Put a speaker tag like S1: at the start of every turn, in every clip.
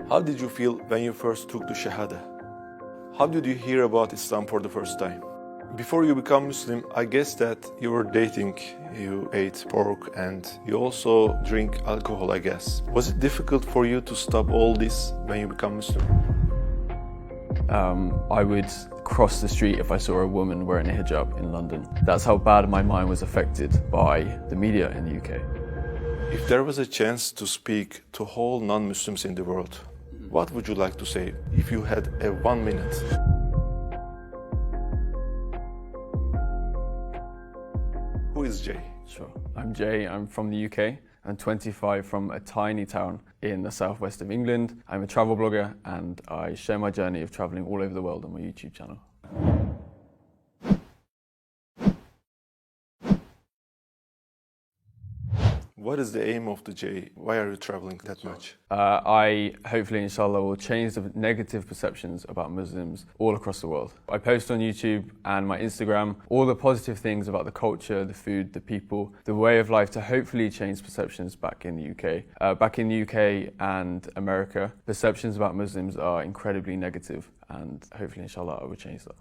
S1: How did you feel when you first took the Shahada? How did you hear about Islam for the first time? Before you become Muslim, I guess that you were dating, you ate pork, and you also drink alcohol, I guess. Was it difficult for you to stop all this when you become Muslim?
S2: I would cross the street if I saw a woman wearing a hijab in London. That's how bad my mind was affected by the media in the UK.
S1: If there was a chance to speak to whole non-Muslims in the world, what would you like to say if you had a 1 minute? Who is Jay?
S2: Sure. I'm Jay, I'm from the UK. I'm 25 from a tiny town in the southwest of England. I'm a travel blogger and I share my journey of traveling all over the world on my YouTube channel.
S1: What is the aim of the J? Why are you traveling that much?
S2: I hopefully, inshallah, will change the negative perceptions about Muslims all across the world. I post on YouTube and my Instagram all the positive things about the culture, the food, the people, the way of life to hopefully change perceptions back in the UK. Back in the UK and America, perceptions about Muslims are incredibly negative and hopefully, inshallah, I will change that.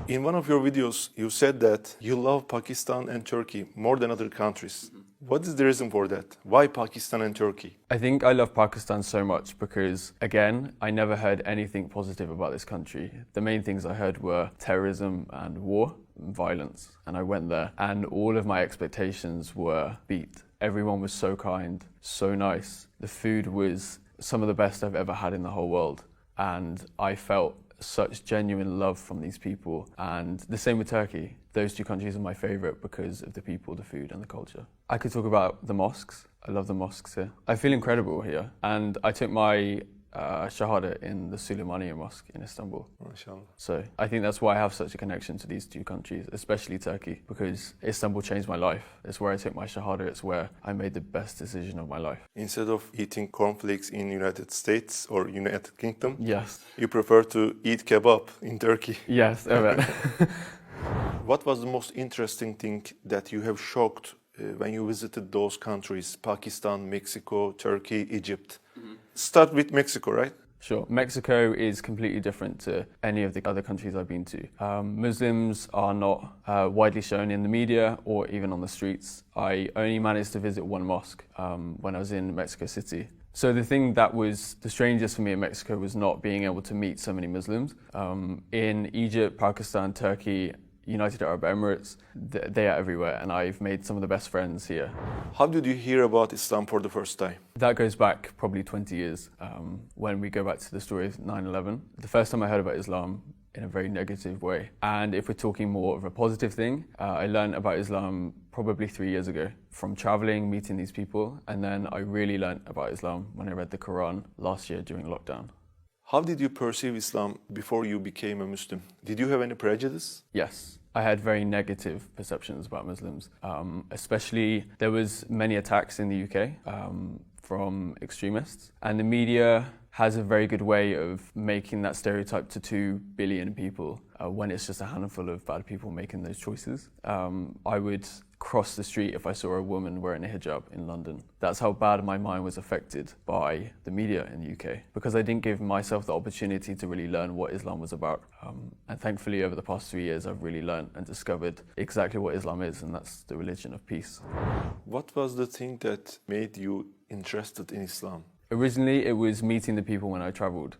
S1: In one of your videos, you said that you love Pakistan and Turkey more than other countries. What is the reason for that? Why Pakistan and Turkey?
S2: I think I love Pakistan so much because, again, I never heard anything positive about this country. The main things I heard were terrorism and war and violence. And I went there and all of my expectations were beat. Everyone was so kind, so nice. The food was some of the best I've ever had in the whole world. And I felt such genuine love from these people. And the same with Turkey. Those two countries are my favourite because of the people, the food and the culture. I could talk about the mosques. I love the mosques here. I feel incredible here. And I took my Shahada in the Süleymaniye Mosque in Istanbul.
S1: MashaAllah.
S2: So I think that's why I have such a connection to these two countries, especially Turkey, because Istanbul changed my life. It's where I took my Shahada. It's where I made the best decision of my life.
S1: Instead of eating cornflakes in United States or United Kingdom,
S2: yes,
S1: you prefer to eat kebab in Turkey.
S2: Yes, I bet.
S1: What was the most interesting thing that you have shocked when you visited those countries, Pakistan, Mexico, Turkey, Egypt? Start with Mexico, right?
S2: Sure. Mexico is completely different to any of the other countries I've been to. Muslims are not widely shown in the media or even on the streets. I only managed to visit one mosque when I was in Mexico City. So the thing that was the strangest for me in Mexico was not being able to meet so many Muslims. In Egypt, Pakistan, Turkey, United Arab Emirates, they are everywhere and I've made some of the best friends here.
S1: How did you hear about Islam for the first time?
S2: That goes back probably 20 years when we go back to the story of 9/11. The first time I heard about Islam in a very negative way. And if we're talking more of a positive thing, I learned about Islam probably 3 years ago from traveling, meeting these people. And then I really learned about Islam when I read the Quran last year during lockdown.
S1: How did you perceive Islam before you became a Muslim? Did you have any prejudice?
S2: Yes, I had very negative perceptions about Muslims. Especially, there was many attacks in the UK from extremists. And the media has a very good way of making that stereotype to 2 billion people when it's just a handful of bad people making those choices. I would cross the street if I saw a woman wearing a hijab in London. That's how bad my mind was affected by the media in the UK because I didn't give myself the opportunity to really learn what Islam was about. And thankfully over the past 3 years I've really learned and discovered exactly what Islam is, and that's the religion of peace.
S1: What was the thing that made you interested in Islam?
S2: Originally, it was meeting the people when I travelled.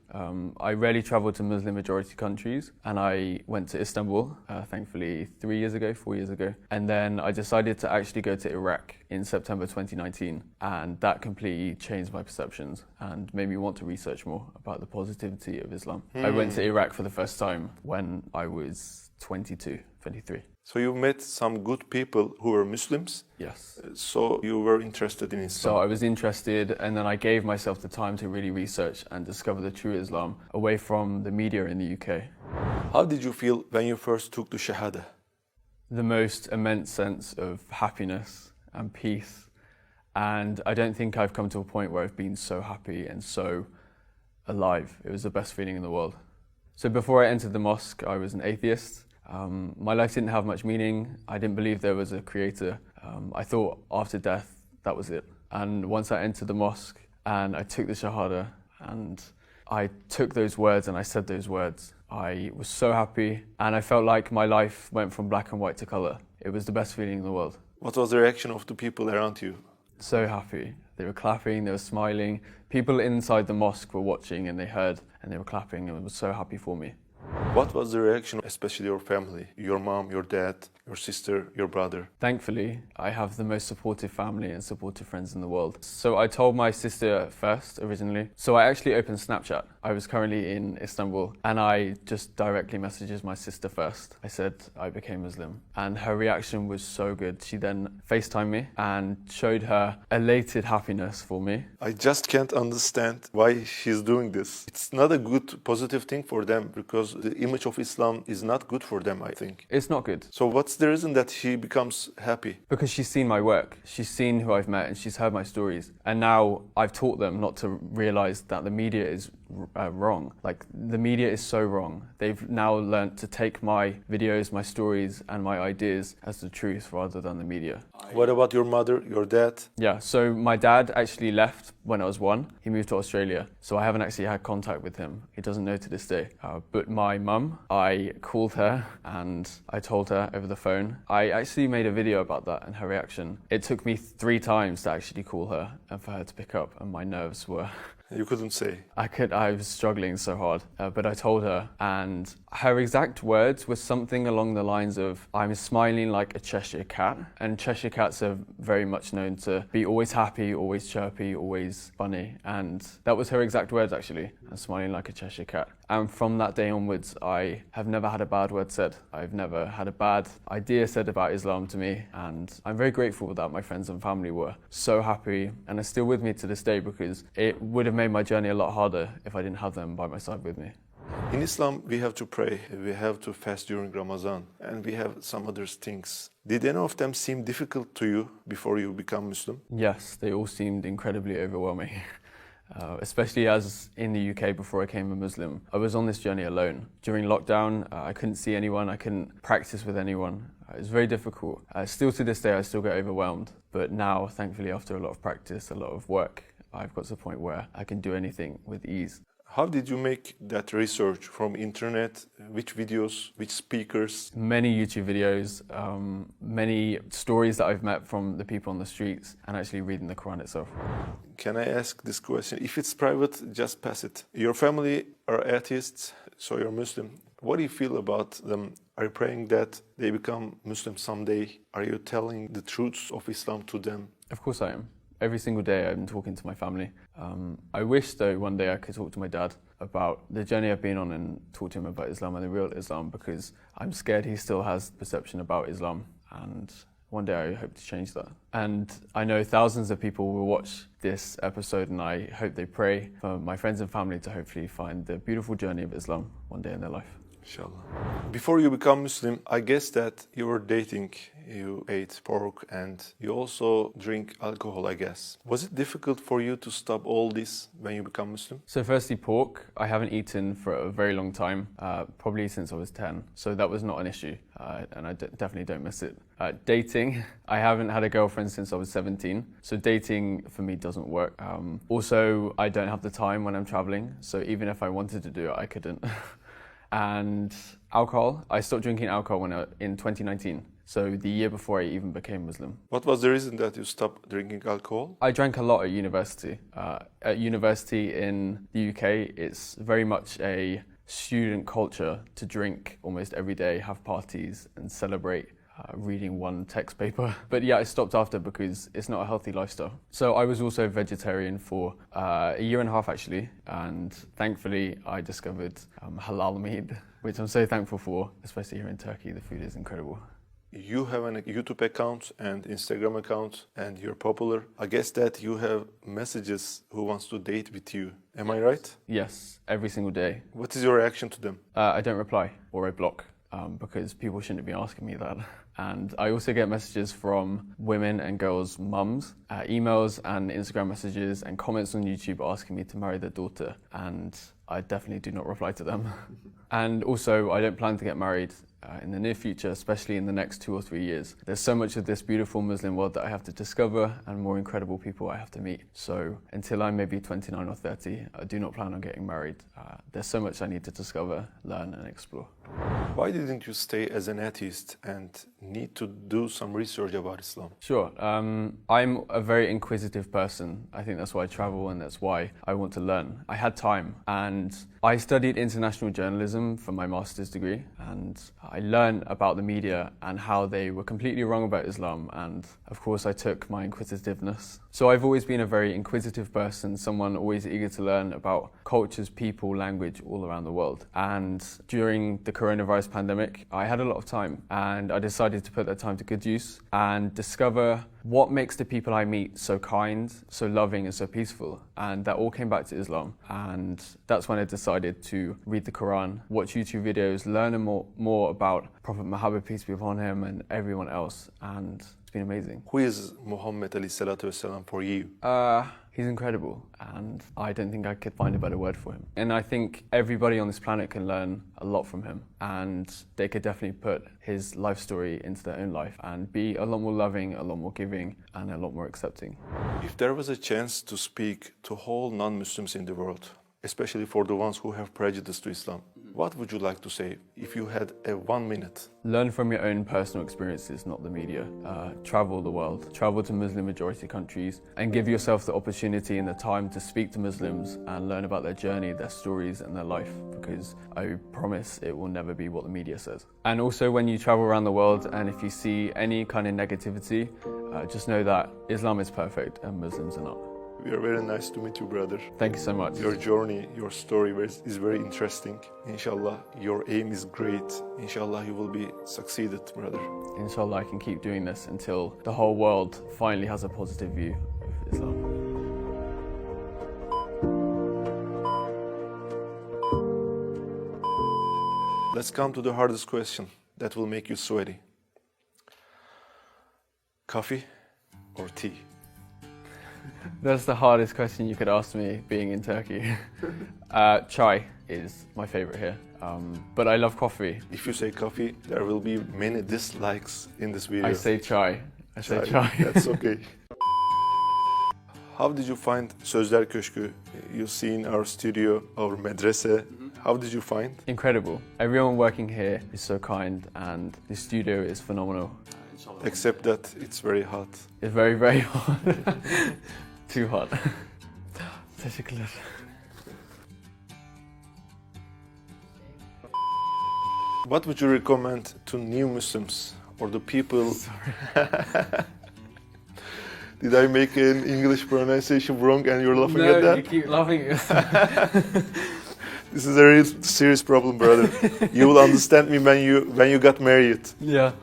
S2: I rarely travelled to Muslim majority countries, and I went to Istanbul, thankfully 4 years ago. And then I decided to actually go to Iraq in September 2019, and that completely changed my perceptions and made me want to research more about the positivity of Islam. I went to Iraq for the first time when I was 22, 23.
S1: So you met some good people who were Muslims?
S2: Yes.
S1: So you were interested in Islam?
S2: So I was interested, and then I gave myself the time to really research and discover the true Islam away from the media in the UK.
S1: How did you feel when you first took the Shahada?
S2: The most immense sense of happiness and peace. And I don't think I've come to a point where I've been so happy and so alive. It was the best feeling in the world. So before I entered the mosque, I was an atheist. My life didn't have much meaning. I didn't believe there was a creator. I thought after death, that was it. And once I entered the mosque and I took the Shahada and I took those words and I said those words. I was so happy and I felt like my life went from black and white to colour. It was the best feeling in the world.
S1: What was the reaction of the people around you?
S2: So happy. They were clapping, they were smiling. People inside the mosque were watching and they heard and they were clapping and were so happy for me.
S1: What was the reaction, especially your family, your mom, your dad, your sister, your brother?
S2: Thankfully, I have the most supportive family and supportive friends in the world. So I told my sister first, originally. So I actually opened Snapchat. I was currently in Istanbul and I just directly messaged my sister first. I said I became Muslim and her reaction was so good. She then FaceTimed me and showed her elated happiness for me.
S1: I just can't understand why she's doing this. It's not a good, positive thing for them because the image of Islam is not good for them, I think.
S2: It's not good.
S1: So what's the reason that she becomes happy?
S2: Because she's seen my work, she's seen who I've met and she's heard my stories. And now I've taught them not to realise that the media is wrong. Like, the media is so wrong. They've now learnt to take my videos, my stories and my ideas as the truth rather than the media.
S1: What about your mother, your dad?
S2: Yeah, so my dad actually left when I was 1. He moved to Australia, so I haven't actually had contact with him. He doesn't know to this day. But my mum, I called her and I told her over the phone. I actually made a video about that and her reaction. It took me 3 times to actually call her and for her to pick up, and my nerves were...
S1: You couldn't say.
S2: I was struggling so hard, but I told her, and her exact words were something along the lines of, I'm smiling like a Cheshire cat, and Cheshire cats are very much known to be always happy, always chirpy, always funny, and that was her exact words actually, I'm smiling like a Cheshire cat. And from that day onwards, I have never had a bad word said. I've never had a bad idea said about Islam to me, and I'm very grateful that my friends and family were so happy and are still with me to this day, because it would have made my journey a lot harder if I didn't have them by my side with me.
S1: In Islam, we have to pray, we have to fast during Ramadan, and we have some other things. Did any of them seem difficult to you before you become Muslim?
S2: Yes, they all seemed incredibly overwhelming. Especially as in the UK before I became a Muslim, I was on this journey alone. During lockdown, I couldn't see anyone, I couldn't practice with anyone. It was very difficult. Still to this day, I still get overwhelmed. But now, thankfully, after a lot of practice, a lot of work, I've got to the point where I can do anything with ease.
S1: How did you make that research? From internet? Which videos? Which speakers?
S2: Many YouTube videos, many stories that I've met from the people on the streets, and actually reading the Quran itself.
S1: Can I ask this question? If it's private, just pass it. Your family are atheists, so you're Muslim. What do you feel about them? Are you praying that they become Muslim someday? Are you telling the truths of Islam to them?
S2: Of course I am. Every single day I'm talking to my family. I wish though one day I could talk to my dad about the journey I've been on and talk to him about Islam and the real Islam, because I'm scared he still has perception about Islam, and one day I hope to change that. And I know thousands of people will watch this episode, and I hope they pray for my friends and family to hopefully find the beautiful journey of Islam one day in their life.
S1: Inshallah. Before you become Muslim, I guess that you were dating, you ate pork and you also drink alcohol, I guess. Was it difficult for you to stop all this when you become Muslim?
S2: So firstly, pork, I haven't eaten for a very long time, probably since I was 10. So that was not an issue, and I definitely don't miss it. Dating, I haven't had a girlfriend since I was 17. So dating for me doesn't work. Also, I don't have the time when I'm traveling. So even if I wanted to do it, I couldn't. And alcohol, I stopped drinking alcohol in 2019, so the year before I even became Muslim.
S1: What was the reason that you stopped drinking alcohol?
S2: I drank a lot at university. At university in the UK, it's very much a student culture to drink almost every day, have parties and celebrate reading one text paper. But yeah, I stopped after because it's not a healthy lifestyle. So I was also vegetarian for a year and a half actually, and thankfully I discovered halal meat, which I'm so thankful for, especially here in Turkey. The food is incredible.
S1: You have a YouTube account and Instagram account, and you're popular. I guess that you have messages who wants to date with you. Am I right?
S2: Yes, every single day.
S1: What is your reaction to them?
S2: I don't reply, or I block. Because people shouldn't be asking me that. And I also get messages from women and girls' mums, emails and Instagram messages and comments on YouTube asking me to marry their daughter. And I definitely do not reply to them. And also, I don't plan to get married in the near future, especially in the next 2 or 3 years. There's so much of this beautiful Muslim world that I have to discover and more incredible people I have to meet. So until I'm maybe 29 or 30, I do not plan on getting married. There's so much I need to discover, learn and explore.
S1: Why didn't you stay as an atheist and need to do some research about Islam?
S2: Sure. I'm a very inquisitive person. I think that's why I travel and that's why I want to learn. I had time and I studied international journalism for my master's degree, and I learned about the media and how they were completely wrong about Islam, and of course I took my inquisitiveness. So I've always been a very inquisitive person, someone always eager to learn about cultures, people, language all around the world. And during the coronavirus pandemic, I had a lot of time and I decided to put that time to good use and discover what makes the people I meet so kind, so loving and so peaceful. And that all came back to Islam. And that's when I decided to read the Quran, watch YouTube videos, learn more about Prophet Muhammad, peace be upon him, and everyone else. And it's been amazing.
S1: Who is Muhammad alayhi salatu wasalam for you?
S2: He's incredible, and I don't think I could find a better word for him. And I think everybody on this planet can learn a lot from him, and they could definitely put his life story into their own life and be a lot more loving, a lot more giving, and a lot more accepting.
S1: If there was a chance to speak to whole non-Muslims in the world, especially for the ones who have prejudice to Islam, what would you like to say if you had 1 minute?
S2: Learn from your own personal experiences, not the media. Travel the world, travel to Muslim majority countries, and give yourself the opportunity and the time to speak to Muslims and learn about their journey, their stories and their life, because I promise it will never be what the media says. And also when you travel around the world and if you see any kind of negativity, just know that Islam is perfect and Muslims are not.
S1: We are very nice to meet you, brother.
S2: Thank you so much.
S1: Your journey, your story is very interesting. Inshallah, your aim is great. Inshallah, you will be succeeded, brother.
S2: Inshallah, I can keep doing this until the whole world finally has a positive view of Islam.
S1: Let's come to the hardest question that will make you sweaty. Coffee or tea?
S2: That's the hardest question you could ask me being in Turkey. Chai is my favorite here, but I love coffee.
S1: If you say coffee, there will be many dislikes in this video.
S2: I say chai. I say chai.
S1: That's okay. How did you find Sözler Köşkü? You seen our studio, our medrese. How did you find?
S2: Incredible. Everyone working here is so kind and the studio is phenomenal.
S1: Except that it's very hot.
S2: It's very, very hot. Too hot. Teşekkürler.
S1: What would you recommend to new Muslims or the people?
S2: Sorry.
S1: Did I make an English pronunciation wrong and you're laughing
S2: No,
S1: at that?
S2: you keep laughing.
S1: This is a very serious problem, brother. You will understand me when you got married.
S2: Yeah.